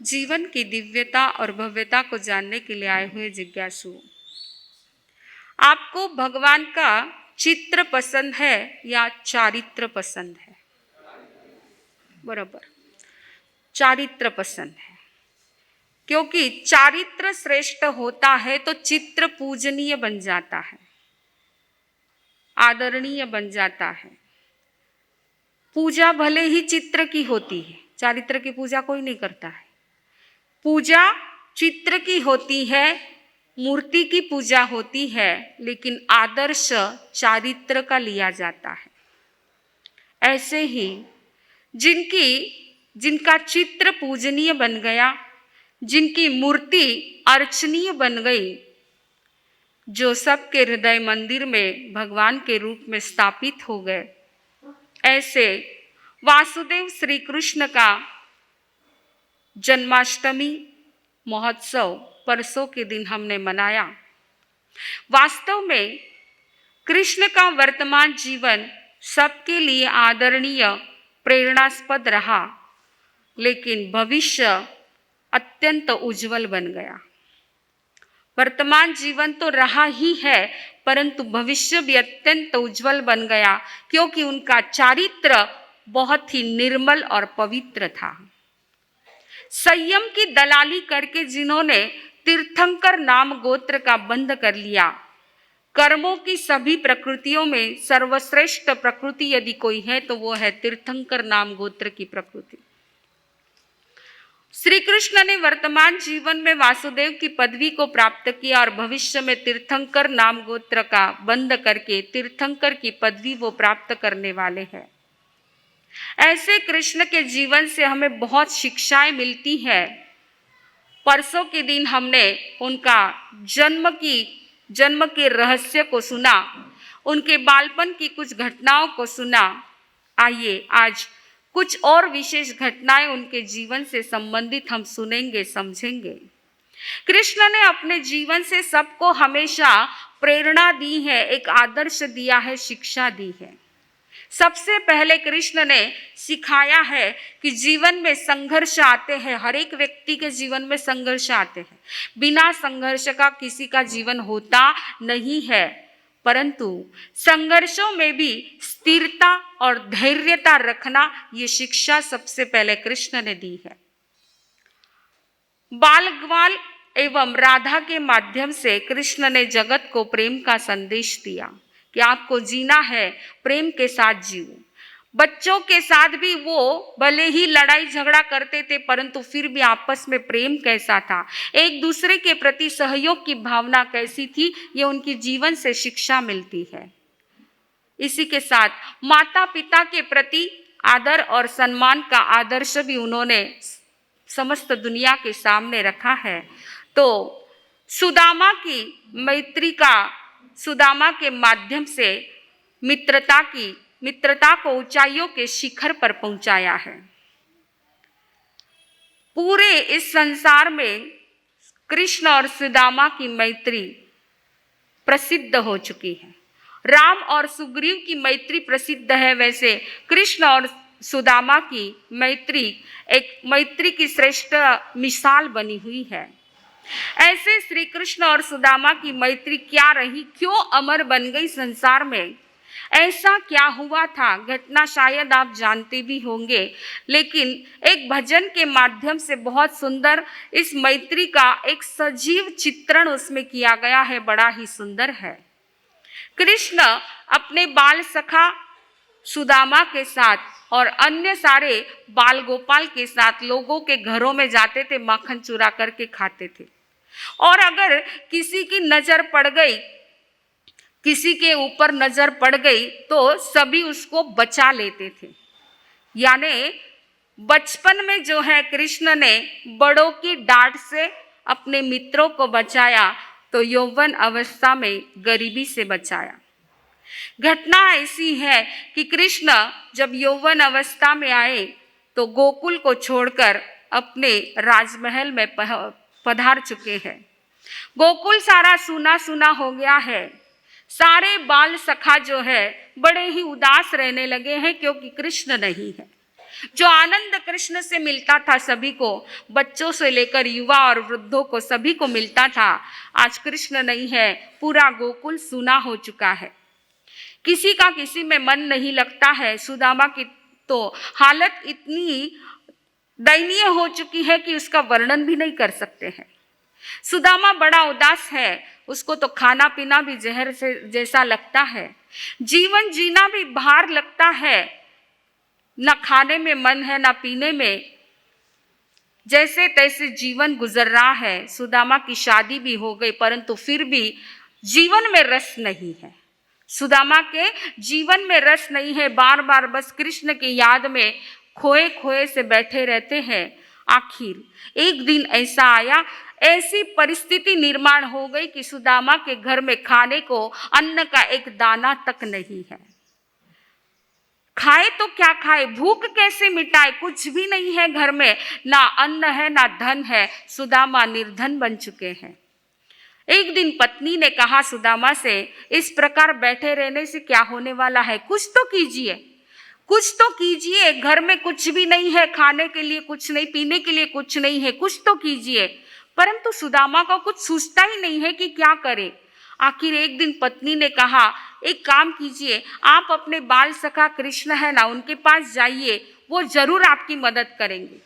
जीवन की दिव्यता और भव्यता को जानने के लिए आए हुए जिज्ञासु, आपको भगवान का चित्र पसंद है या चारित्र पसंद है? बराबर, चारित्र पसंद है, क्योंकि चारित्र श्रेष्ठ होता है तो चित्र पूजनीय बन जाता है, आदरणीय बन जाता है। पूजा भले ही चित्र की होती है, चारित्र की पूजा कोई नहीं करता है। पूजा चित्र की होती है, मूर्ति की पूजा होती है, लेकिन आदर्श चारित्र का लिया जाता है। ऐसे ही जिनका चित्र पूजनीय बन गया, जिनकी मूर्ति अर्चनीय बन गई, जो सबके हृदय मंदिर में भगवान के रूप में स्थापित हो गए, ऐसे वासुदेव श्री कृष्ण का जन्माष्टमी महोत्सव परसों के दिन हमने मनाया। वास्तव में कृष्ण का वर्तमान जीवन सबके लिए आदरणीय, प्रेरणास्पद रहा, लेकिन भविष्य अत्यंत उज्जवल बन गया। वर्तमान जीवन तो रहा ही है, परंतु भविष्य भी अत्यंत उज्जवल बन गया, क्योंकि उनका चारित्र बहुत ही निर्मल और पवित्र था। संयम की दलाली करके जिन्होंने तीर्थंकर नाम गोत्र का बंध कर लिया, कर्मों की सभी प्रकृतियों में सर्वश्रेष्ठ प्रकृति यदि कोई है तो वो है तीर्थंकर नाम गोत्र की प्रकृति। श्री कृष्ण ने वर्तमान जीवन में वासुदेव की पदवी को प्राप्त किया और भविष्य में तीर्थंकर नाम गोत्र का बंध करके तीर्थंकर की पदवी वो प्राप्त करने वाले हैं। ऐसे कृष्ण के जीवन से हमें बहुत शिक्षाएं मिलती है। परसों के दिन हमने उनका जन्म के रहस्य को सुना, उनके बालपन की कुछ घटनाओं को सुना। आइए आज कुछ और विशेष घटनाएं उनके जीवन से संबंधित हम सुनेंगे, समझेंगे। कृष्ण ने अपने जीवन से सबको हमेशा प्रेरणा दी है, एक आदर्श दिया है, शिक्षा दी है। सबसे पहले कृष्ण ने सिखाया है कि जीवन में संघर्ष आते हैं, हर एक व्यक्ति के जीवन में संघर्ष आते हैं। बिना संघर्ष का किसी का जीवन होता नहीं है, परंतु संघर्षों में भी स्थिरता और धैर्यता रखना, ये शिक्षा सबसे पहले कृष्ण ने दी है। बाल ग्वाल एवं राधा के माध्यम से कृष्ण ने जगत को प्रेम का संदेश दिया कि आपको जीना है, प्रेम के साथ जियो। बच्चों के साथ भी वो भले ही लड़ाई झगड़ा करते थे, परंतु फिर भी आपस में प्रेम कैसा था, एक दूसरे के प्रति सहयोग की भावना कैसी थी, ये उनकी जीवन से शिक्षा मिलती है। इसी के साथ माता पिता के प्रति आदर और सम्मान का आदर्श भी उन्होंने समस्त दुनिया के सामने रखा है। तो सुदामा के माध्यम से मित्रता को ऊंचाइयों के शिखर पर पहुंचाया है। पूरे इस संसार में कृष्ण और सुदामा की मैत्री प्रसिद्ध हो चुकी है। राम और सुग्रीव की मैत्री प्रसिद्ध है, वैसे कृष्ण और सुदामा की मैत्री की श्रेष्ठ मिसाल बनी हुई है। ऐसे श्री कृष्ण और सुदामा की मैत्री क्या रही, क्यों अमर बन गई संसार में, ऐसा क्या हुआ था, घटना शायद आप जानते भी होंगे, लेकिन एक भजन के माध्यम से बहुत सुंदर इस मैत्री का एक सजीव चित्रण उसमें किया गया है, बड़ा ही सुंदर है। कृष्ण अपने बाल सखा सुदामा के साथ और अन्य सारे बाल गोपाल के साथ लोगों के घरों में जाते थे, माखन चुरा करके खाते थे। और अगर किसी की नजर पड़ गई, किसी के ऊपर नजर पड़ गई, तो सभी उसको बचा लेते थे। यानी बचपन में जो है कृष्ण ने बड़ों की डांट से अपने मित्रों को बचाया, तो यौवन अवस्था में गरीबी से बचाया। घटना ऐसी है कि कृष्ण जब यौवन अवस्था में आए तो गोकुल को छोड़कर अपने राजमहल में पधार चुके हैं। गोकुल सारा सूना सूना हो गया है। सारे बाल सखा जो है बड़े ही उदास रहने लगे हैं, क्योंकि कृष्ण नहीं है। जो आनंद कृष्ण से मिलता था सभी को, बच्चों से लेकर युवा और वृद्धों को सभी को मिलता था, आज कृष्ण नहीं है, पूरा गोकुल सूना हो चुका है। किसी का किसी में मन नहीं लगता है। सुदामा की तो हालत इतनी दयनीय हो चुकी है कि उसका वर्णन भी नहीं कर सकते हैं। सुदामा बड़ा उदास है, उसको तो खाना पीना भी जहर से जैसा लगता है, जीवन जीना भी भार लगता है, न खाने में मन है न पीने में, जैसे तैसे जीवन गुजर रहा है। सुदामा की शादी भी हो गई परंतु फिर भी जीवन में रस नहीं है। सुदामा के जीवन में रस नहीं है, बार बार बस कृष्ण की याद में खोए खोए से बैठे रहते हैं। आखिर एक दिन ऐसा आया, ऐसी परिस्थिति निर्माण हो गई कि सुदामा के घर में खाने को अन्न का एक दाना तक नहीं है। खाए तो क्या खाए, भूख कैसे मिटाए, कुछ भी नहीं है घर में, ना अन्न है ना धन है। सुदामा निर्धन बन चुके हैं। एक दिन पत्नी ने कहा सुदामा से, इस प्रकार बैठे रहने से क्या होने वाला है, कुछ तो कीजिए, कुछ तो कीजिए। घर में कुछ भी नहीं है, खाने के लिए कुछ नहीं, पीने के लिए कुछ नहीं है, कुछ तो कीजिए। परंतु सुदामा को कुछ सूझता ही नहीं है कि क्या करे। आखिर एक दिन पत्नी ने कहा, एक काम कीजिए, आप अपने बाल सखा कृष्ण है ना, उनके पास जाइए, वो जरूर आपकी मदद करेंगे।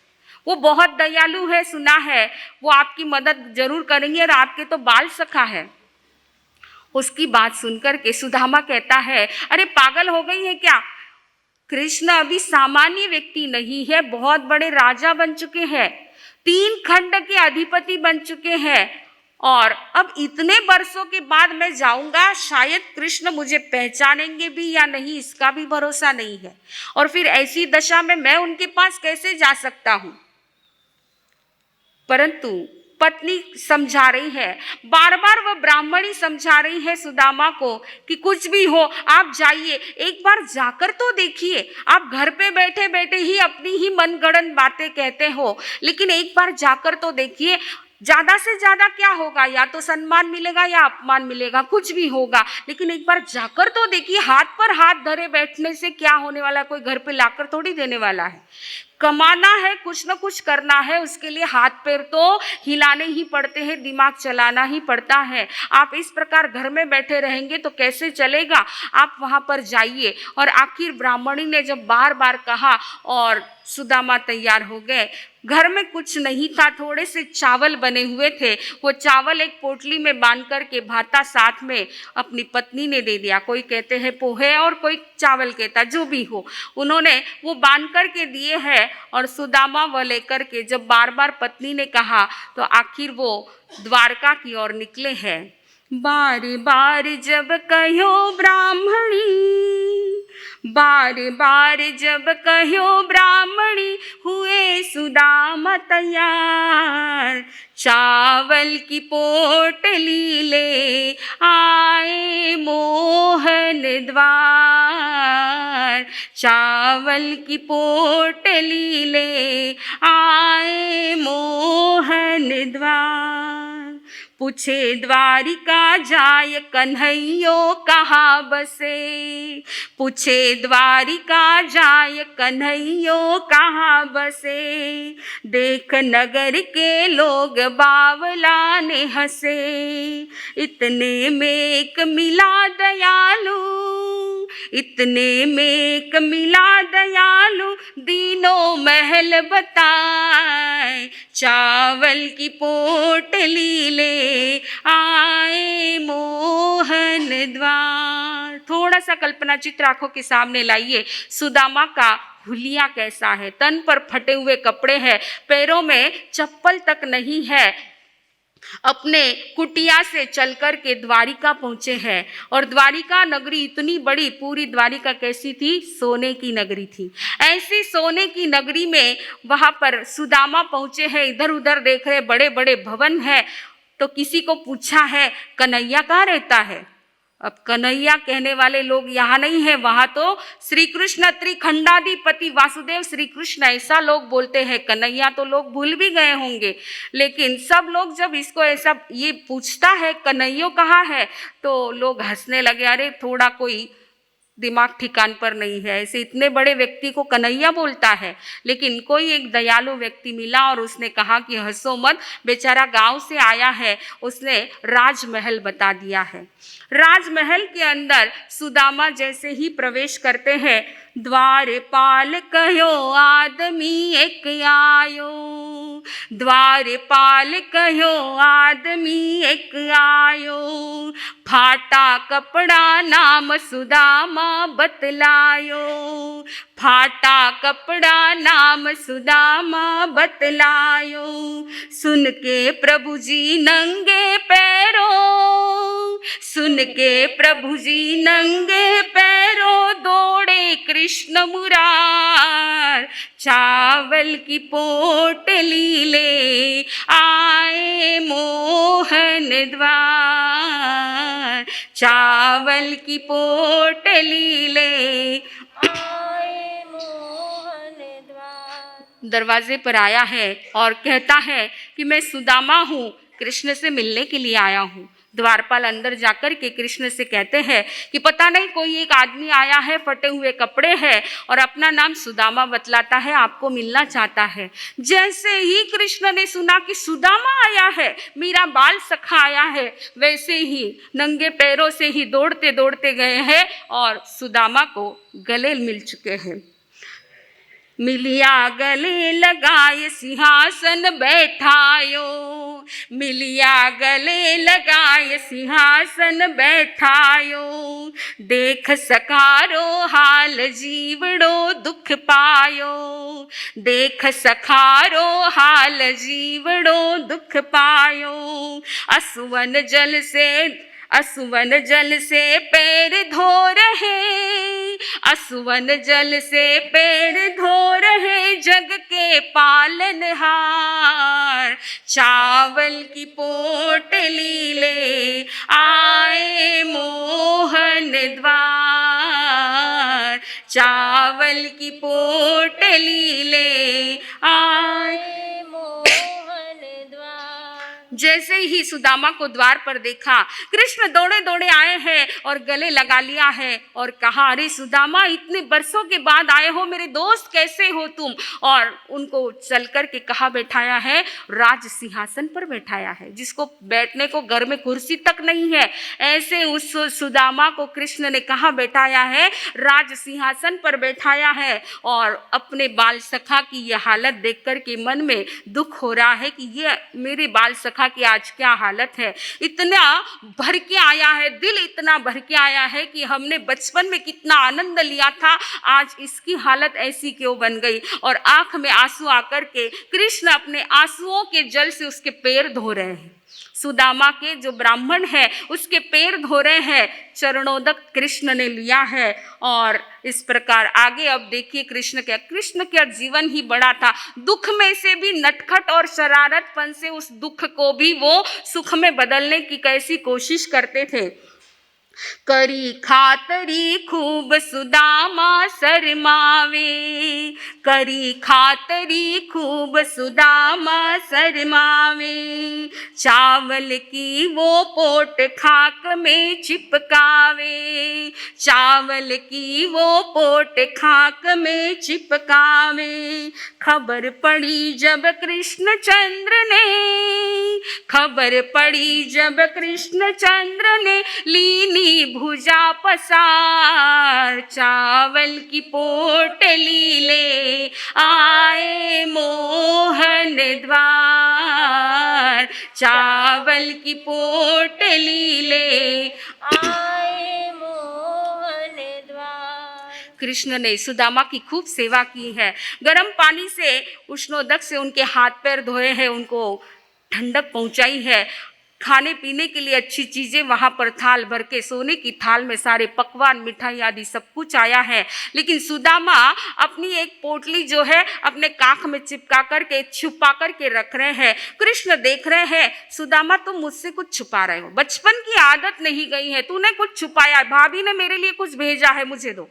वो बहुत दयालु है, सुना है, वो आपकी मदद जरूर करेंगे और आपके तो बाल सखा है। उसकी बात सुनकर के सुदामा कहता है, अरे पागल हो गई है क्या, कृष्ण अभी सामान्य व्यक्ति नहीं है, बहुत बड़े राजा बन चुके हैं, 3 खंड के अधिपति बन चुके हैं, और अब इतने वर्षों के बाद मैं जाऊंगा, शायद कृष्ण मुझे पहचानेंगे भी या नहीं, इसका भी भरोसा नहीं है। और फिर ऐसी दशा में मैं उनके पास कैसे जा सकता हूं। परंतु पत्नी समझा रही है, बार बार वह ब्राह्मणी समझा रही है सुदामा को कि कुछ भी हो आप जाइए, एक बार जाकर तो देखिए। आप घर पे बैठे बैठे ही अपनी ही मनगढ़ंत बातें कहते हो, लेकिन एक बार जाकर तो देखिए। ज्यादा से ज्यादा क्या होगा, या तो सम्मान मिलेगा या अपमान मिलेगा, कुछ भी होगा, लेकिन एक बार जाकर तो देखिए। हाथ पर हाथ धरे बैठने से क्या होने वाला, कोई घर पे लाकर थोड़ी देने वाला है। कमाना है, कुछ ना कुछ करना है, उसके लिए हाथ पैर तो हिलाने ही पड़ते हैं, दिमाग चलाना ही पड़ता है। आप इस प्रकार घर में बैठे रहेंगे तो कैसे चलेगा, आप वहां पर जाइए। और आखिर ब्राह्मणी ने जब बार बार कहा और सुदामा तैयार हो गए। घर में कुछ नहीं था, थोड़े से चावल बने हुए थे, वो चावल एक पोटली में बांध कर के भाता साथ में अपनी पत्नी ने दे दिया। कोई कहते हैं पोहे और कोई चावल कहता, जो भी हो, उन्होंने वो बांध कर के दिए हैं। और सुदामा वह लेकर के जब बार बार पत्नी ने कहा तो आखिर वो द्वारका की ओर निकले हैं। बार बार जब कहो ब्राह्मणी, बार बार जब कहो ब्राह्मणी, हुए सुदामा तैयार, चावल की पोटली ले आए मोहन द्वार, चावल की पोटली ले आए मोहन द्वार। पूछे द्वारिका जाय कन्हैयो कहाँ बसे, पूछे द्वारिका जाय कन्हैयो कहाँ बसे, देख नगर के लोग बावला ने हंसे, इतने में एक मिला दयालु, इतने में एक मिला दयालु, दीनों महल बताए, चावल की पोटली ले आए मोहन द्वार। थोड़ा सा कल्पना चित्र आंखों के सामने लाइए। सुदामा का हुलिया कैसा है, तन पर फटे हुए कपड़े हैं, पैरों में चप्पल तक नहीं है, अपने कुटिया से चलकर के द्वारिका पहुंचे हैं। और द्वारिका नगरी इतनी बड़ी, पूरी द्वारिका कैसी थी, सोने की नगरी थी। ऐसी सोने की नगरी में वहां पर सुदामा पहुंचे हैं। इधर उधर देख रहे, बड़े बड़े भवन है। तो किसी को पूछा है कन्हैया कहाँ रहता है। अब कन्हैया कहने वाले लोग यहाँ नहीं है, वहां तो श्री कृष्ण त्रिखंडाधिपति वासुदेव श्री कृष्ण ऐसा लोग बोलते हैं। कन्हैया तो लोग भूल भी गए होंगे, लेकिन सब लोग जब इसको ऐसा ये पूछता है कन्हैया कहाँ है, तो लोग हंसने लगे। अरे थोड़ा कोई दिमाग ठिकान पर नहीं है। ऐसे इतने बड़े व्यक्ति को कन्हैया बोलता है, लेकिन कोई एक दयालु व्यक्ति मिला और उसने कहा कि हंसो मत, बेचारा गांव से आया है। उसने राजमहल बता दिया है। राजमहल के अंदर सुदामा जैसे ही प्रवेश करते हैं, द्वारपाल कहो आदमी एक आयो, द्वारपाल कहो आदमी एक आयो, फाटा कपड़ा नाम सुदामा बतलायो, फाटा कपड़ा नाम सुदामा बतलायो, सुन के प्रभु जी नंगे पैरों, सुन के प्रभु जी नंगे पैरों दौड़े कृष्ण मुरार, चावल की पोटली ले आए मोहन द्वार, चावल की पोटली ले आए मोहन द्वार। दरवाजे पर आया है और कहता है कि मैं सुदामा हूँ, कृष्ण से मिलने के लिए आया हूँ। द्वारपाल अंदर जाकर के कृष्ण से कहते हैं कि पता नहीं कोई एक आदमी आया है, फटे हुए कपड़े हैं और अपना नाम सुदामा बतलाता है, आपको मिलना चाहता है। जैसे ही कृष्ण ने सुना कि सुदामा आया है, मेरा बाल सखा आया है, वैसे ही नंगे पैरों से ही दौड़ते दौड़ते गए हैं और सुदामा को गले मिल चुके हैं। मिलिया गले लगाए सिंहासन बैठायो, मिलिया गले लगाए सिंहासन बैठायो, देख सखारो हाल जीवड़ो दुख पायो, देख सखारो हाल जीवड़ो दुख पायो, असुवन जल से, असुवन जल से पैर धो रहे, असुवन जल से पैर धो रहे जग के पालनहार, चावल की पोटली ले आए मोहन द्वार, चावल की पोटली ले आए। जैसे ही सुदामा को द्वार पर देखा, कृष्ण दौड़े दौड़े आए हैं और गले लगा लिया है और कहा, अरे सुदामा, इतने बरसों के बाद आए हो, मेरे दोस्त कैसे हो तुम? और उनको चल कर के कहा बैठाया है, राज सिंहासन पर बैठाया है, जिसको बैठने को घर में कुर्सी तक नहीं है, ऐसे उस सुदामा को कृष्ण ने कहा बैठाया है, राज सिंहासन पर बैठाया है। और अपने बाल सखा की यह हालत देख कर के मन में दुख हो रहा है कि ये मेरे बाल सखा कि आज क्या हालत है। इतना भर के आया है, दिल इतना भर के आया है कि हमने बचपन में कितना आनंद लिया था, आज इसकी हालत ऐसी क्यों बन गई। और आंख में आंसू आकर के कृष्ण अपने आंसुओं के जल से उसके पैर धो रहे हैं। सुदामा के जो ब्राह्मण है उसके पैर धो रहे हैं, चरणोदक कृष्ण ने लिया है। और इस प्रकार आगे अब देखिए कृष्ण का जीवन ही बड़ा था। दुख में से भी नटखट और शरारतपन से उस दुख को भी वो सुख में बदलने की कैसी कोशिश करते थे। करी खातरी खूब सुदामा शर्मावे, करी खातरी खूब सुदामा शर्मावे, चावल की वो पोट खाक में चिपकावे, चावल की वो पोट खाक में चिपकावे। खबर पड़ी जब कृष्णचंद्र ने, खबर पड़ी जब कृष्णचंद्र ने लीनी भुजा पसार, चावल की पोटली ले आए मोहन द्वार, चावल की पोटली ले आए मोहन द्वार। कृष्ण ने सुदामा की खूब सेवा की है। गर्म पानी से उष्णोदक से उनके हाथ पैर धोए हैं, उनको ठंडक पहुंचाई है। खाने पीने के लिए अच्छी चीज़ें वहाँ पर थाल भर के, सोने की थाल में सारे पकवान, मिठाई आदि सब कुछ आया है। लेकिन सुदामा अपनी एक पोटली जो है अपने काख में चिपका करके छुपा करके रख रहे हैं। कृष्ण देख रहे हैं, सुदामा तुम मुझसे कुछ छुपा रहे हो, बचपन की आदत नहीं गई है, तूने कुछ छुपाया। भाभी ने मेरे लिए कुछ भेजा है, मुझे दो,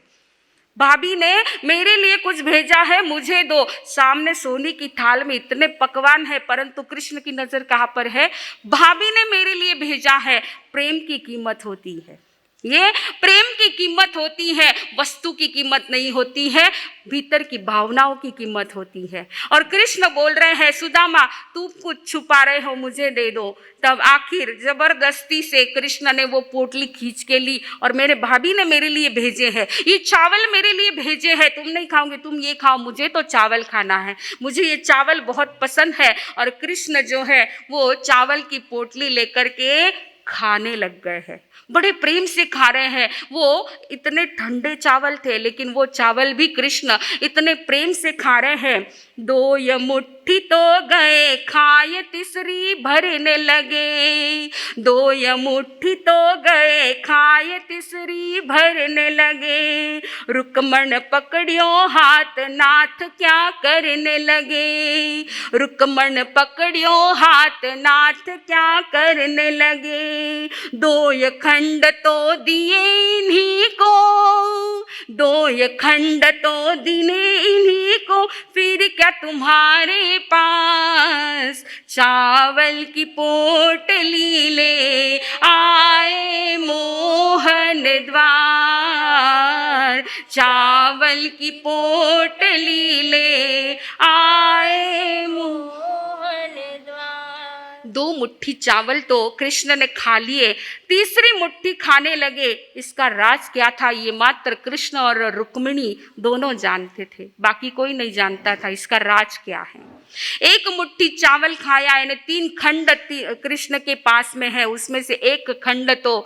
भाभी ने मेरे लिए कुछ भेजा है, मुझे दो। सामने सोने की थाल में इतने पकवान है, परंतु कृष्ण की नजर कहाँ पर है? भाभी ने मेरे लिए भेजा है। प्रेम की कीमत होती है, ये प्रेम की कीमत होती है, वस्तु की कीमत नहीं होती है, भीतर की भावनाओं की कीमत होती है। और कृष्ण बोल रहे हैं सुदामा तू कुछ छुपा रहे हो, मुझे दे दो। तब आखिर जबरदस्ती से कृष्ण ने वो पोटली खींच के ली और मेरे भाभी ने मेरे लिए भेजे हैं, ये चावल मेरे लिए भेजे हैं, तुम नहीं खाओगे, तुम ये खाओ, मुझे तो चावल खाना है, मुझे ये चावल बहुत पसंद है। और कृष्ण जो है वो चावल की पोटली लेकर के खाने लग गए हैं, बड़े प्रेम से खा रहे हैं। वो इतने ठंडे चावल थे लेकिन वो चावल भी कृष्ण इतने प्रेम से खा रहे हैं। दो ये मुट्ठी तो गए खाए तीसरी भरने लगे, दो ये मुट्ठी तो गए खाए तीसरी भरने लगे, रुकमण पकड़ियो हाथ नाथ क्या करने लगे, रुकमण पकड़ियो हाथ नाथ क्या करने लगे, दो ये खंड तो दिए इन्हीं को, दो ये खंड तो दिए इन्हीं को, फिर क्या तुम्हारे पास चावल की पोटली ले आए मोहन द्वार, चावल की पोटली ले आए मोहन द्वार। दो मुट्ठी चावल तो कृष्ण ने खा लिए, तीसरी मुट्ठी खाने लगे। इसका राज क्या था ये मात्र कृष्ण और रुक्मिणी दोनों जानते थे, बाकी कोई नहीं जानता था इसका राज क्या है। एक मुट्ठी चावल खाया, यानी 3 खंड कृष्ण के पास में है, उसमें से एक खंड तो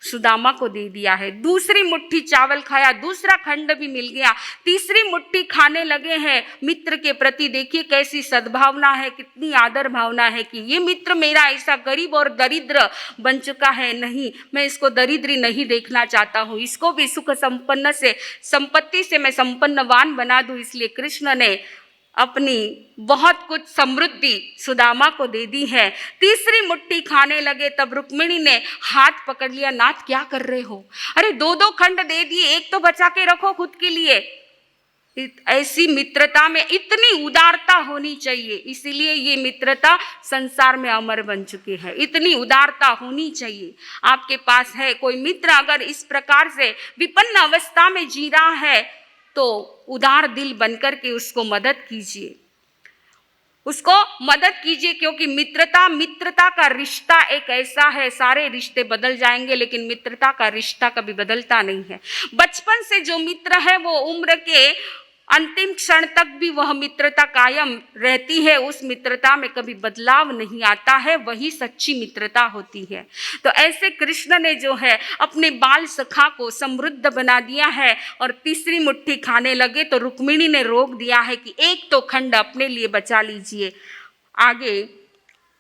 सुदामा को दे दिया है। दूसरी मुट्ठी चावल खाया, दूसरा खंड भी मिल गया। तीसरी मुट्ठी खाने लगे हैं। मित्र के प्रति देखिए कैसी सद्भावना है, कितनी आदर भावना है कि ये मित्र मेरा ऐसा गरीब और दरिद्र बन चुका है, नहीं मैं इसको दरिद्री नहीं देखना चाहता हूँ, इसको भी सुख संपन्न से संपत्ति से मैं संपन्नवान बना दूं। इसलिए कृष्ण ने अपनी बहुत कुछ समृद्धि सुदामा को दे दी है। तीसरी मुट्ठी खाने लगे तब रुक्मिणी ने हाथ पकड़ लिया, नाथ क्या कर रहे हो, अरे 2-2 खंड दे दिए, एक तो बचा के रखो खुद के लिए। ऐसी मित्रता में इतनी उदारता होनी चाहिए, इसीलिए ये मित्रता संसार में अमर बन चुकी है। इतनी उदारता होनी चाहिए। आपके पास है कोई मित्र, अगर इस प्रकार से विपन्न अवस्था में जी रहा है तो उदार दिल बनकर के उसको मदद कीजिए, उसको मदद कीजिए, क्योंकि मित्रता का रिश्ता एक ऐसा है, सारे रिश्ते बदल जाएंगे लेकिन मित्रता का रिश्ता कभी बदलता नहीं है। बचपन से जो मित्र है वो उम्र के अंतिम क्षण तक भी वह मित्रता कायम रहती है, उस मित्रता में कभी बदलाव नहीं आता है, वही सच्ची मित्रता होती है। तो ऐसे कृष्ण ने जो है अपने बाल सखा को समृद्ध बना दिया है और तीसरी मुट्ठी खाने लगे तो रुक्मिणी ने रोक दिया है कि एक तो खंड अपने लिए बचा लीजिए आगे।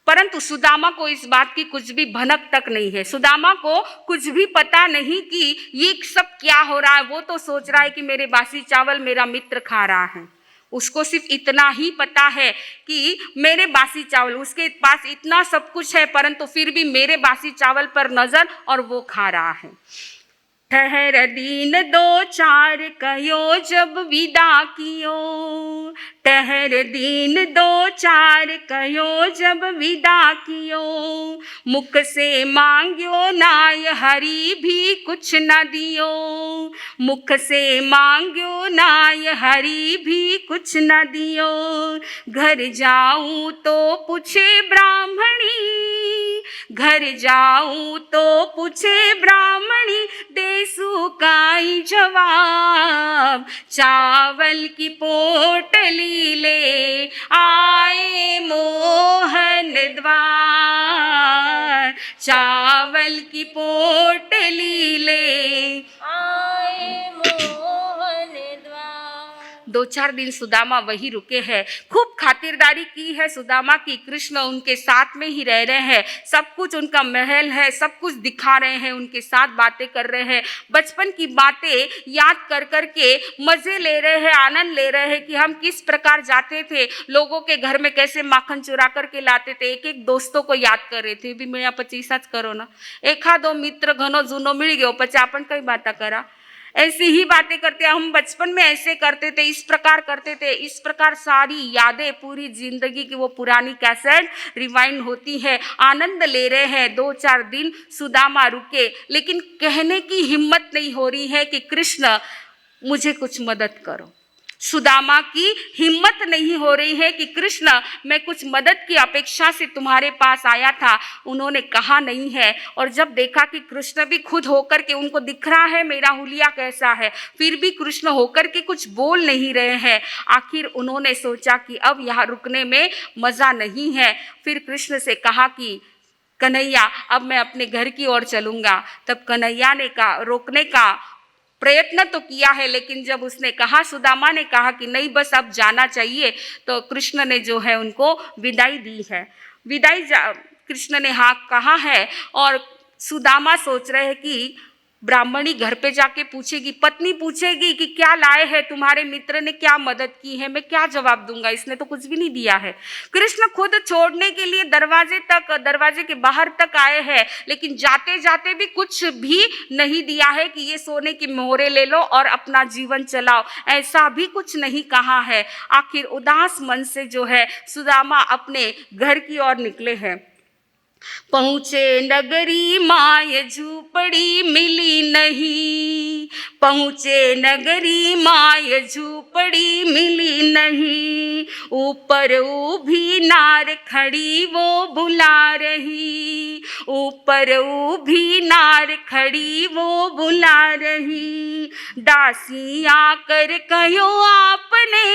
परंतु सुदामा को इस बात की कुछ भी भनक तक नहीं है, सुदामा को कुछ भी पता नहीं कि ये सब क्या हो रहा है। वो तो सोच रहा है कि मेरे बासी चावल मेरा मित्र खा रहा है, उसको सिर्फ इतना ही पता है कि मेरे बासी चावल, उसके पास इतना सब कुछ है परंतु फिर भी मेरे बासी चावल पर नजर और वो खा रहा है। ठहर दिन 2-4 कहो जब विदा कियो, ठहर दिन 2-4 कहो जब विदा कियो, मुख से मांग्यो नाय हरि भी कुछ न दियो, मुख से मांग्यो नाय हरि भी कुछ न दियो, घर जाऊं तो पूछे ब्राह्मणी, घर जाऊं तो पूछे ब्राह्मणी, देसु काई जवाब, चावल की पोटली ले आए मोहन द्वार, चावल की पोटली ले आए मोहन द्वार। 2-4 दिन सुदामा वही रुके हैं, खूब खातिरदारी की है सुदामा की। कृष्ण उनके साथ में ही रह रहे हैं, सब कुछ उनका महल है, सब कुछ दिखा रहे हैं, उनके साथ बातें कर रहे हैं, बचपन की बातें याद कर कर के मजे ले रहे हैं, आनंद ले रहे हैं कि हम किस प्रकार जाते थे, लोगों के घर में कैसे माखन चुरा करके लाते थे। एक एक दोस्तों को याद कर रहे थे, भी मैं 25 करो ना, 1-2 मित्र घनो जूनो मिल गयो, 50 कई बात करा, ऐसी ही बातें करते हैं, हम बचपन में ऐसे करते थे, इस प्रकार करते थे, इस प्रकार सारी यादें, पूरी जिंदगी की वो पुरानी कैसेट रिवाइंड होती है। आनंद ले रहे हैं, 2-4 दिन सुदामा रुके, लेकिन कहने की हिम्मत नहीं हो रही है कि कृष्ण मुझे कुछ मदद करो। सुदामा की हिम्मत नहीं हो रही है कि कृष्ण मैं कुछ मदद की अपेक्षा से तुम्हारे पास आया था। उन्होंने कहा नहीं है, और जब देखा कि कृष्ण भी खुद होकर के उनको दिख रहा है मेरा हुलिया कैसा है, फिर भी कृष्ण होकर के कुछ बोल नहीं रहे हैं, आखिर उन्होंने सोचा कि अब यहाँ रुकने में मज़ा नहीं है। फिर कृष्ण से कहा कि कन्हैया अब मैं अपने घर की ओर चलूँगा। तब कन्हैया ने कहा, रोकने का प्रयत्न तो किया है, लेकिन जब उसने कहा, सुदामा ने कहा कि नहीं बस अब जाना चाहिए, तो कृष्ण ने जो है उनको विदाई दी है। कृष्ण ने हाँ कहा है, और सुदामा सोच रहे हैं कि ब्राह्मणी घर पे जाके पूछेगी, पत्नी पूछेगी कि क्या लाए हैं, तुम्हारे मित्र ने क्या मदद की है, मैं क्या जवाब दूंगा, इसने तो कुछ भी नहीं दिया है। कृष्ण खुद छोड़ने के लिए दरवाजे के बाहर तक आए हैं, लेकिन जाते जाते भी कुछ भी नहीं दिया है कि ये सोने की मोहरें ले लो और अपना जीवन चलाओ, ऐसा भी कुछ नहीं कहा है। आखिर उदास मन से जो है सुदामा अपने घर की ओर निकले हैं। पहुँचे नगरी माय झूपड़ी मिली नहीं, पहुँचे नगरी माय झूपड़ी मिली नहीं, ऊपर ऊभी नार खड़ी वो बुला रही, ऊपर ऊभी नार खड़ी वो बुला रही। दासी आकर कहो आपने,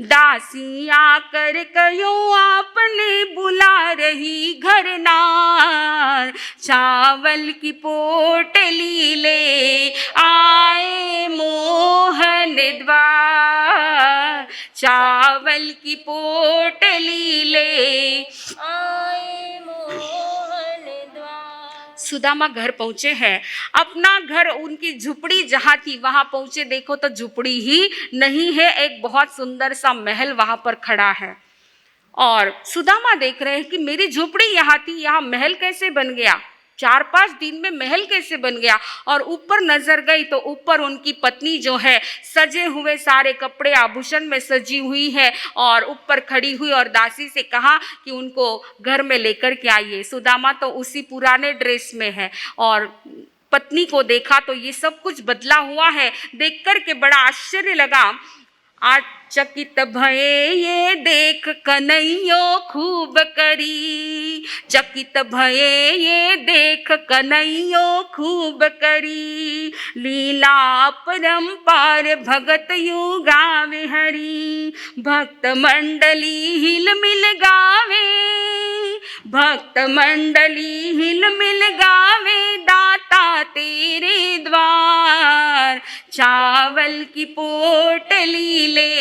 दासी आकर कहो आपने बुला रही घरनार, चावल की पोटली ले आए मोहन द्वार, चावल की पोटली ले आए मोहन द्वार। सुदामा घर पहुंचे हैं, अपना घर, उनकी झुपड़ी जहाँ थी वहाँ पहुंचे, देखो तो झुपड़ी ही नहीं है, एक बहुत सुंदर सा महल वहाँ पर खड़ा है। और सुदामा देख रहे हैं कि मेरी झोपड़ी यहाँ थी, यहाँ महल कैसे बन गया, 4-5 दिन में महल कैसे बन गया। और ऊपर नजर गई तो ऊपर उनकी पत्नी जो है सजे हुए सारे कपड़े आभूषण में सजी हुई है और ऊपर खड़ी हुई, और दासी से कहा कि उनको घर में लेकर के आइए। सुदामा तो उसी पुराने ड्रेस में है, और पत्नी को देखा तो ये सब कुछ बदला हुआ है, देख कर के बड़ा आश्चर्य लगा। चकित भये ये देख कन्हैया खूब करी, चकित भये ये देख कन्हैया खूब करी, लीला परंपार भगत यू गावे हरी, भक्त मंडली हिल मिल गावे, भक्त मंडली हिल मिल गावे, दाता तेरे द्वार, चावल की पोटली ले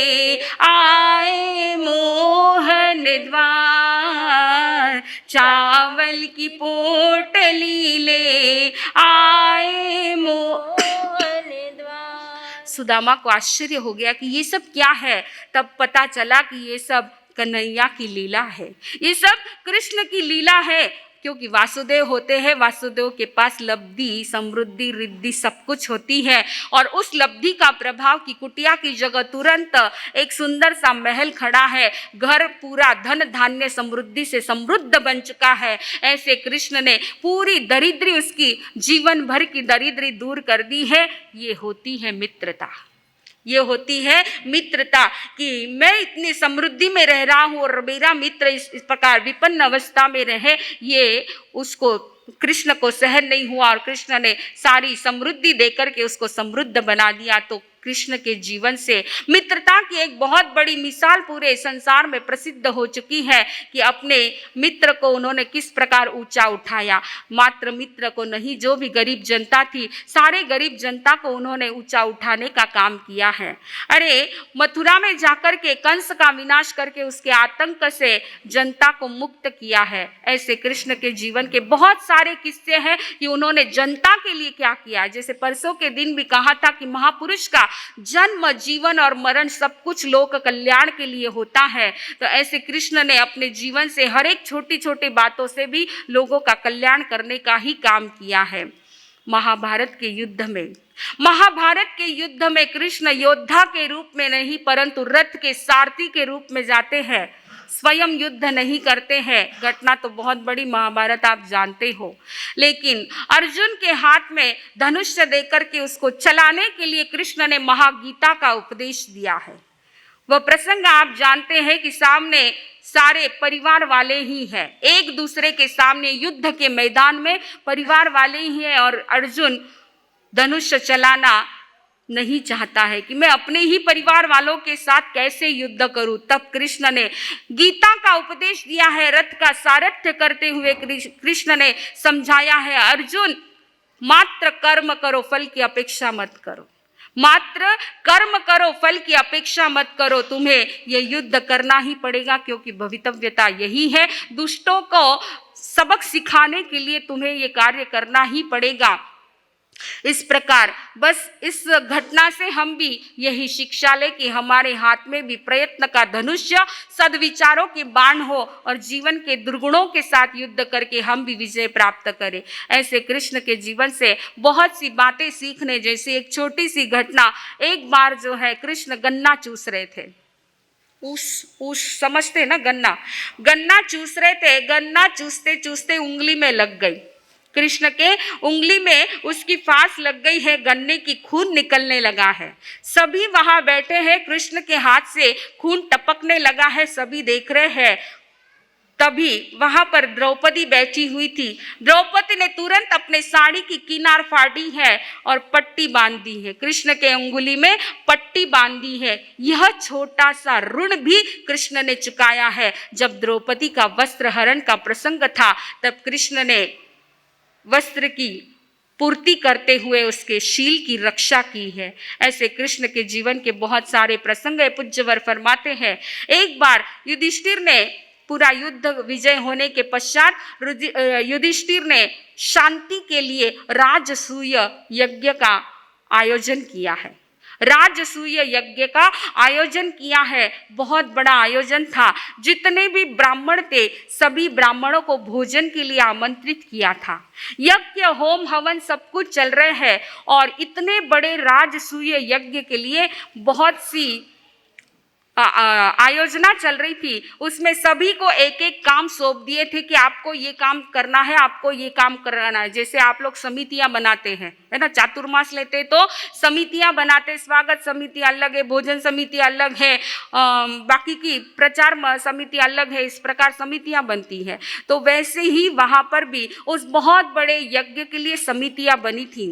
आए मोहन द्वार, चावल की पोटली ले आए मोहन द्वार। सुदामा को आश्चर्य हो गया कि ये सब क्या है। तब पता चला कि ये सब कन्हैया की लीला है, ये सब कृष्ण की लीला है, क्योंकि वासुदेव होते हैं, वासुदेव के पास लब्धि, समृद्धि, रिद्धि सब कुछ होती है, और उस लब्धि का प्रभाव की कुटिया की जगह तुरंत एक सुंदर सा महल खड़ा है, घर पूरा धन धान्य समृद्धि से समृद्ध बन चुका है। ऐसे कृष्ण ने पूरी दरिद्री, उसकी जीवन भर की दरिद्री दूर कर दी है। ये होती है मित्रता, ये होती है मित्रता, कि मैं इतनी समृद्धि में रह रहा हूँ और मेरा मित्र इस प्रकार विपन्न अवस्था में रहे, ये उसको कृष्ण को सहन नहीं हुआ, और कृष्ण ने सारी समृद्धि देकर के उसको समृद्ध बना दिया। तो कृष्ण के जीवन से मित्रता की एक बहुत बड़ी मिसाल पूरे संसार में प्रसिद्ध हो चुकी है कि अपने मित्र को उन्होंने किस प्रकार ऊंचा उठाया। मात्र मित्र को नहीं, जो भी गरीब जनता थी, सारे गरीब जनता को उन्होंने ऊंचा उठाने का काम किया है। अरे मथुरा में जाकर के कंस का विनाश करके उसके आतंक से जनता को मुक्त किया है। ऐसे कृष्ण के जीवन के बहुत सारे किस्से हैं कि उन्होंने जनता के लिए क्या किया। जैसे परसों के दिन भी कहा था कि महापुरुष का जन्म, जीवन और मरण सब कुछ लोक कल्याण के लिए होता है। तो ऐसे कृष्ण ने अपने जीवन से हर एक छोटी छोटी बातों से भी लोगों का कल्याण करने का ही काम किया है। महाभारत के युद्ध में। महाभारत के युद्ध में कृष्ण योद्धा के रूप में नहीं परंतु रथ के सारथी के रूप में जाते हैं, स्वयं युद्ध नहीं करते हैं। घटना तो बहुत बड़ी, महाभारत आप जानते हो। लेकिन अर्जुन के हाथ में धनुष्य देकर के उसको चलाने के लिए कृष्ण ने महागीता का उपदेश दिया है। वह प्रसंग आप जानते हैं कि सामने सारे परिवार वाले ही हैं, एक दूसरे के सामने युद्ध के मैदान में परिवार वाले ही हैं और अर्जुन धनुष चलाना नहीं चाहता है कि मैं अपने ही परिवार वालों के साथ कैसे युद्ध करूं। तब कृष्ण ने गीता का उपदेश दिया है, रथ का सारथ्य करते हुए कृष्ण ने समझाया है, अर्जुन मात्र कर्म करो, फल की अपेक्षा मत करो। मात्र कर्म करो, फल की अपेक्षा मत करो। तुम्हें यह युद्ध करना ही पड़ेगा क्योंकि भवितव्यता यही है। दुष्टों को सबक सिखाने के लिए तुम्हें यह कार्य करना ही पड़ेगा। इस प्रकार बस इस घटना से हम भी यही शिक्षा ले कि हमारे हाथ में भी प्रयत्न का धनुष्य, सद्विचारों के बाण हो और जीवन के दुर्गुणों के साथ युद्ध करके हम भी विजय प्राप्त करें। ऐसे कृष्ण के जीवन से बहुत सी बातें सीखने जैसी एक छोटी सी घटना। एक बार जो है कृष्ण गन्ना चूस रहे थे, उस समझते ना, गन्ना चूस रहे थे। गन्ना चूसते चूसते उंगली में लग गई, कृष्ण के उंगली में उसकी फांस लग गई है, गन्ने की खून निकलने लगा है। सभी वहां बैठे हैं, कृष्ण के हाथ से खून टपकने लगा है, सभी देख रहे हैं। तभी वहां पर द्रौपदी बैठी हुई थी। द्रौपदी ने तुरंत अपने साड़ी की किनार फाड़ी है और पट्टी बांध दी है, कृष्ण के अंगुली में पट्टी बांधी है। यह छोटा सा ऋण भी कृष्ण ने चुकाया है। जब द्रौपदी का वस्त्र हरण का प्रसंग था तब कृष्ण ने वस्त्र की पूर्ति करते हुए उसके शील की रक्षा की है। ऐसे कृष्ण के जीवन के बहुत सारे प्रसंग पूज्यवर फरमाते हैं। एक बार युधिष्ठिर ने पूरा युद्ध विजय होने के पश्चात युधिष्ठिर ने शांति के लिए राजसूय यज्ञ का आयोजन किया है। राजसूय यज्ञ का आयोजन किया है, बहुत बड़ा आयोजन था। जितने भी ब्राह्मण थे सभी ब्राह्मणों को भोजन के लिए आमंत्रित किया था। यज्ञ, होम, हवन सब कुछ चल रहे हैं और इतने बड़े राजसूय यज्ञ के लिए बहुत सी आयोजना चल रही थी। उसमें सभी को एक एक काम सौंप दिए थे कि आपको ये काम करना है, आपको ये काम करना है। जैसे आप लोग समितियां बनाते हैं, है ना, चातुर्मास लेते तो समितियां बनाते, स्वागत समिति अलग है, भोजन समिति अलग है, बाकी की प्रचार समिति अलग है, इस प्रकार समितियां बनती है। तो वैसे ही वहां पर भी उस बहुत बड़े यज्ञ के लिए समितियां बनी थी।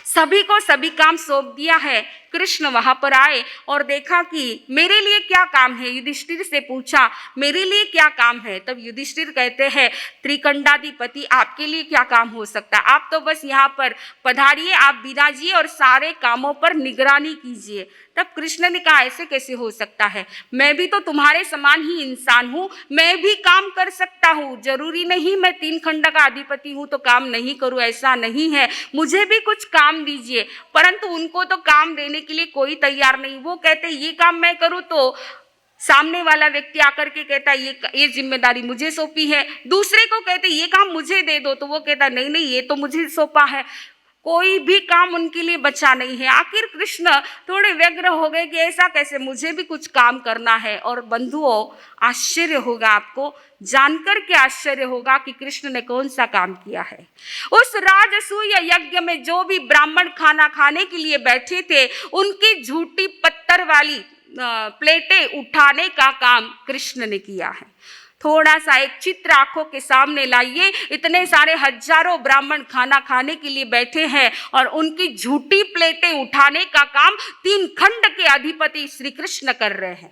सभी को सभी काम सौंप दिया है। कृष्ण वहां पर आए और देखा कि मेरे लिए क्या काम है। युधिष्ठिर से पूछा मेरे लिए क्या काम है। तब युधिष्ठिर कहते हैं त्रिकंडाधिपति आपके लिए क्या काम हो सकता है, आप तो बस यहाँ पर पधारिए, आप विराजिए और सारे कामों पर निगरानी कीजिए। तब कृष्ण ने कहा ऐसे कैसे हो सकता है, मैं भी तो तुम्हारे समान ही इंसान हूँ, मैं भी काम कर सकता हूँ, जरूरी नहीं मैं 3 खंड का अधिपति हूँ तो काम नहीं करूँ, ऐसा नहीं है, मुझे भी कुछ काम दीजिए। परंतु उनको तो काम देने के लिए कोई तैयार नहीं। वो कहते ये काम मैं करूँ तो सामने वाला व्यक्ति आकर के कहता ये जिम्मेदारी मुझे सौंपी है। दूसरे को कहते ये काम मुझे दे दो तो वो कहता नहीं नहीं ये तो मुझे सौंपा है। कोई भी काम उनके लिए बचा नहीं है। आखिर कृष्ण थोड़े व्यग्र हो गए कि ऐसा कैसे, मुझे भी कुछ काम करना है। और बंधुओं आश्चर्य होगा, आपको जानकर के आश्चर्य होगा कि कृष्ण ने कौन सा काम किया है। उस राजसूय यज्ञ में जो भी ब्राह्मण खाना खाने के लिए बैठे थे उनकी झूठी पत्थर वाली प्लेटें उठाने का काम कृष्ण ने किया है। थोड़ा सा एक चित्र आंखों के सामने लाइए, इतने सारे हजारों ब्राह्मण खाना खाने के लिए बैठे हैं और उनकी झूठी प्लेटें उठाने का काम 3 खंड के अधिपति श्री कृष्ण कर रहे हैं।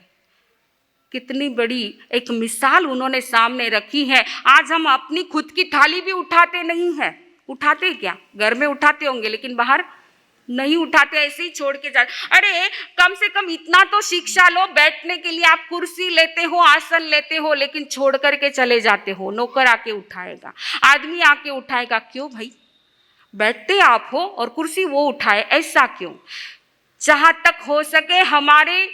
कितनी बड़ी एक मिसाल उन्होंने सामने रखी है। आज हम अपनी खुद की थाली भी उठाते नहीं है, उठाते क्या, घर में उठाते होंगे लेकिन बाहर नहीं उठाते, ऐसे ही छोड़ के जाते। अरे कम से कम इतना तो शिक्षा लो, बैठने के लिए आप कुर्सी लेते हो, आसन लेते हो, लेकिन छोड़ करके चले जाते हो, नौकर आके उठाएगा, आदमी आके उठाएगा। क्यों भाई, बैठते आप हो और कुर्सी वो उठाए, ऐसा क्यों? जहां तक हो सके हमारे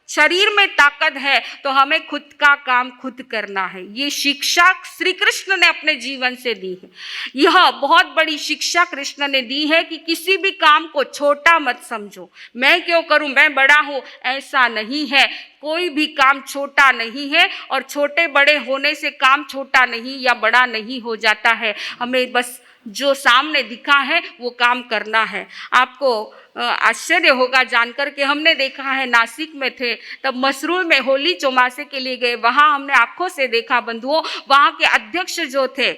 शरीर में ताकत है तो हमें खुद का काम खुद करना है। ये शिक्षा श्री कृष्ण ने अपने जीवन से दी है। यह बहुत बड़ी शिक्षा कृष्ण ने दी है कि किसी भी काम को छोटा मत समझो, मैं क्यों करूं, मैं बड़ा हूं, ऐसा नहीं है। कोई भी काम छोटा नहीं है और छोटे बड़े होने से काम छोटा नहीं या बड़ा नहीं हो जाता है। हमें बस जो सामने दिखा है वो काम करना है। आपको आश्चर्य होगा जानकर के, हमने देखा है नासिक में थे तब मसरूल में होली चौमासे के लिए गए, वहां हमने आंखों से देखा बंधुओं, वहां के अध्यक्ष जो थे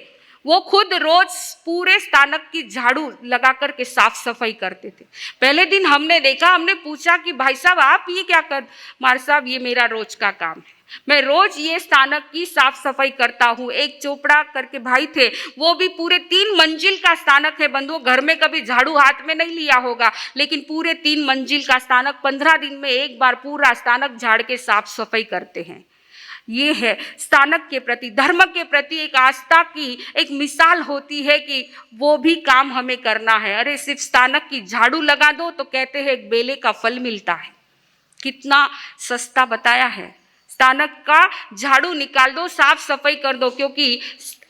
वो खुद रोज पूरे स्थानक की झाड़ू लगा करके साफ सफाई करते थे। पहले दिन हमने देखा, हमने पूछा कि भाई साहब आप ये क्या कर, मार साहब ये मेरा रोज का काम है, मैं रोज ये स्थानक की साफ सफाई करता हूँ। एक चोपड़ा करके भाई थे, वो भी पूरे 3 मंजिल का स्थानक है बंधुओं, घर में कभी झाड़ू हाथ में नहीं लिया होगा, लेकिन पूरे 3 मंजिल का स्थानक 15 दिन में एक बार पूरा स्थानक झाड़ के साफ सफाई करते हैं। ये है स्थानक के प्रति, धर्म के प्रति एक आस्था की एक मिसाल होती है कि वो भी काम हमें करना है। अरे सिर्फ स्थानक की झाड़ू लगा दो तो कहते हैं एक बेले का फल मिलता है, कितना सस्ता बताया है। स्थानक का झाड़ू निकाल दो, साफ सफाई कर दो, क्योंकि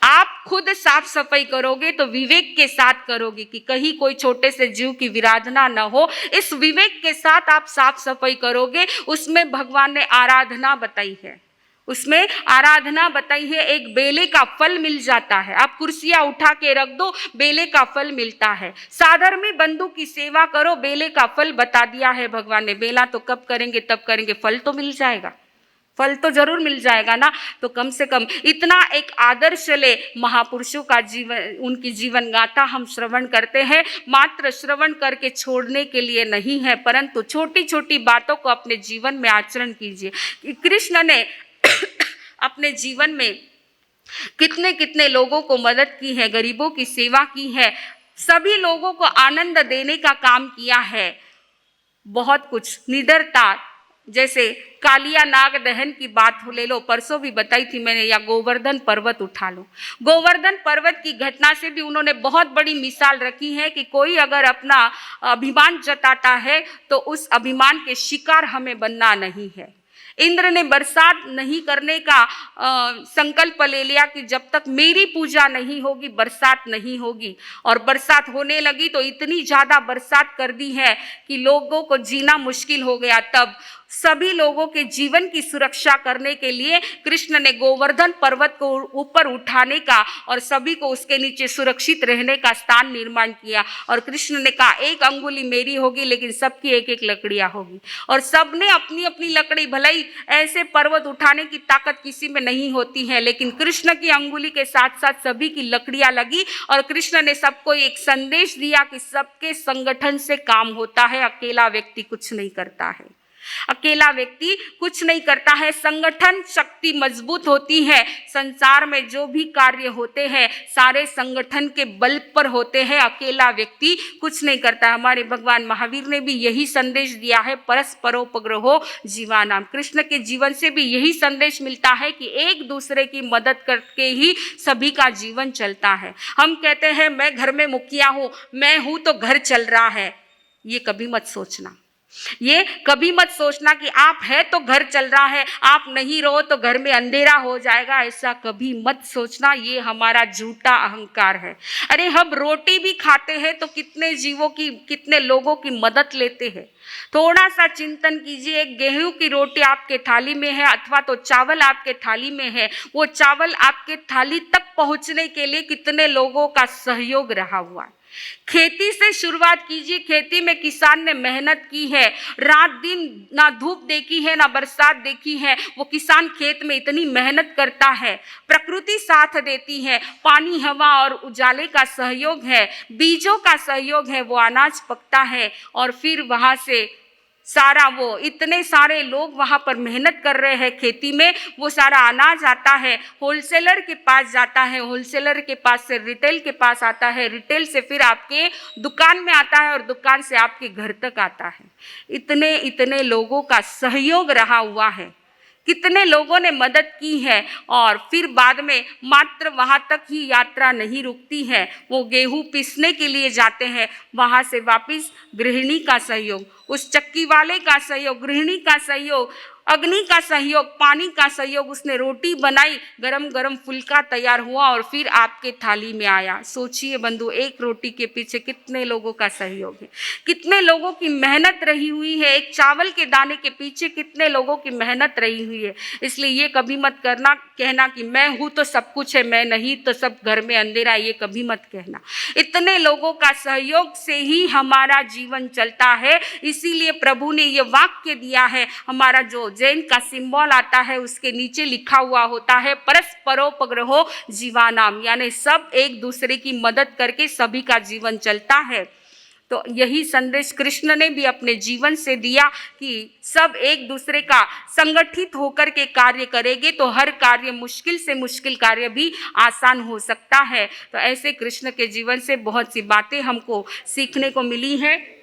आप खुद साफ सफाई करोगे तो विवेक के साथ करोगे कि कहीं कोई छोटे से जीव की विराधना न हो। इस विवेक के साथ आप साफ सफाई करोगे। उसमें भगवान ने आराधना बताई है, उसमें आराधना बताई है, एक बेले का फल मिल जाता है। आप कुर्सियां उठा के रख दो, बेले का फल मिलता है। साधर्मी बंधु की सेवा करो, बेले का फल बता दिया है भगवान ने। बेला तो कब करेंगे, तब करेंगे, फल तो मिल जाएगा, फल तो जरूर मिल जाएगा ना। तो कम से कम इतना एक आदर्श ले, महापुरुषों का जीवन, उनकी जीवन गाथा हम श्रवण करते हैं, मात्र श्रवण करके छोड़ने के लिए नहीं है, परंतु छोटी छोटी बातों को अपने जीवन में आचरण कीजिए। कृष्ण ने अपने जीवन में कितने कितने लोगों को मदद की है, गरीबों की सेवा की है, सभी लोगों को आनंद देने का काम किया है। बहुत कुछ निडरता, जैसे कालिया नाग दहन की बात ले लो, परसों भी बताई थी मैंने, या गोवर्धन पर्वत उठा लो। गोवर्धन पर्वत की घटना से भी उन्होंने बहुत बड़ी मिसाल रखी है कि कोई अगर अपना अभिमान जताता है तो उस अभिमान के शिकार हमें बनना नहीं है। इंद्र ने बरसात नहीं करने का संकल्प ले लिया कि जब तक मेरी पूजा नहीं होगी बरसात नहीं होगी, और बरसात होने लगी तो इतनी ज्यादा बरसात कर दी है कि लोगों को जीना मुश्किल हो गया। तब सभी लोगों के जीवन की सुरक्षा करने के लिए कृष्ण ने गोवर्धन पर्वत को ऊपर उठाने का और सभी को उसके नीचे सुरक्षित रहने का स्थान निर्माण किया। और कृष्ण ने कहा 1 अंगुली मेरी होगी लेकिन सबकी 1-1 लकड़ियां होगी, और सबने अपनी अपनी लकड़ी, भलाई ऐसे पर्वत उठाने की ताकत किसी में नहीं होती है, लेकिन कृष्ण की अंगुली के साथ साथ सभी की लकड़ियां लगी। और कृष्ण ने सबको एक संदेश दिया कि सबके संगठन से काम होता है, अकेला व्यक्ति कुछ नहीं करता है, अकेला व्यक्ति कुछ नहीं करता है। संगठन शक्ति मजबूत होती है। संसार में जो भी कार्य होते हैं सारे संगठन के बल पर होते हैं, अकेला व्यक्ति कुछ नहीं करता। हमारे भगवान महावीर ने भी यही संदेश दिया है, परस्परोपग्रहो जीवानाम। कृष्ण के जीवन से भी यही संदेश मिलता है कि एक दूसरे की मदद करके ही सभी का जीवन चलता है। हम कहते हैं मैं घर में मुखिया हूँ, मैं हूँ तो घर चल रहा है, ये कभी मत सोचना, ये कभी मत सोचना कि आप है तो घर चल रहा है, आप नहीं रहो तो घर में अंधेरा हो जाएगा, ऐसा कभी मत सोचना। ये हमारा झूठा अहंकार है। अरे हम रोटी भी खाते हैं तो कितने जीवों की, कितने लोगों की मदद लेते हैं। थोड़ा सा चिंतन कीजिए, एक गेहूं की रोटी आपके थाली में है अथवा तो चावल आपके थाली में है, वो चावल आपके थाली तक पहुंचने के लिए कितने लोगों का सहयोग रहा हुआ है। खेती से शुरुआत कीजिए। खेती में किसान ने मेहनत की है, रात दिन ना धूप देखी है ना बरसात देखी है, वो किसान खेत में इतनी मेहनत करता है। प्रकृति साथ देती है, पानी हवा और उजाले का सहयोग है, बीजों का सहयोग है, वो अनाज पकता है और फिर वहां से सारा, वो इतने सारे लोग वहां पर मेहनत कर रहे हैं खेती में, वो सारा अनाज आता है, होलसेलर के पास जाता है, होलसेलर के पास से रिटेल के पास आता है, रिटेल से फिर आपके दुकान में आता है और दुकान से आपके घर तक आता है। इतने इतने लोगों का सहयोग रहा हुआ है कितने लोगों ने मदद की है और फिर बाद में मात्र वहाँ तक ही यात्रा नहीं रुकती है, वो गेहूं पीसने के लिए जाते हैं, वहाँ से वापस गृहिणी का सहयोग, उस चक्की वाले का सहयोग, गृहिणी का सहयोग, अग्नि का सहयोग, पानी का सहयोग, उसने रोटी बनाई, गरम गरम फुल्का तैयार हुआ और फिर आपके थाली में आया। सोचिए बंधु, एक रोटी के पीछे कितने लोगों का सहयोग है, कितने लोगों की मेहनत रही हुई है, एक चावल के दाने के पीछे कितने लोगों की मेहनत रही हुई है। इसलिए ये कभी मत कहना कि मैं हूँ तो सब कुछ है, मैं नहीं तो सब घर में अंधेरा, ये कभी मत कहना। इतने लोगों का सहयोग से ही हमारा जीवन चलता है। इसीलिए प्रभु ने ये वाक्य दिया है, हमारा जो जैन का सिंबल आता है उसके नीचे लिखा हुआ होता है परस्परोपग्रहो जीवानाम, यानी सब एक दूसरे की मदद करके सभी का जीवन चलता है। तो यही संदेश कृष्ण ने भी अपने जीवन से दिया कि सब एक दूसरे का संगठित होकर के कार्य करेंगे तो हर कार्य, मुश्किल से मुश्किल कार्य भी आसान हो सकता है। तो ऐसे कृष्ण के जीवन से बहुत सी बातें हमको सीखने को मिली हैं।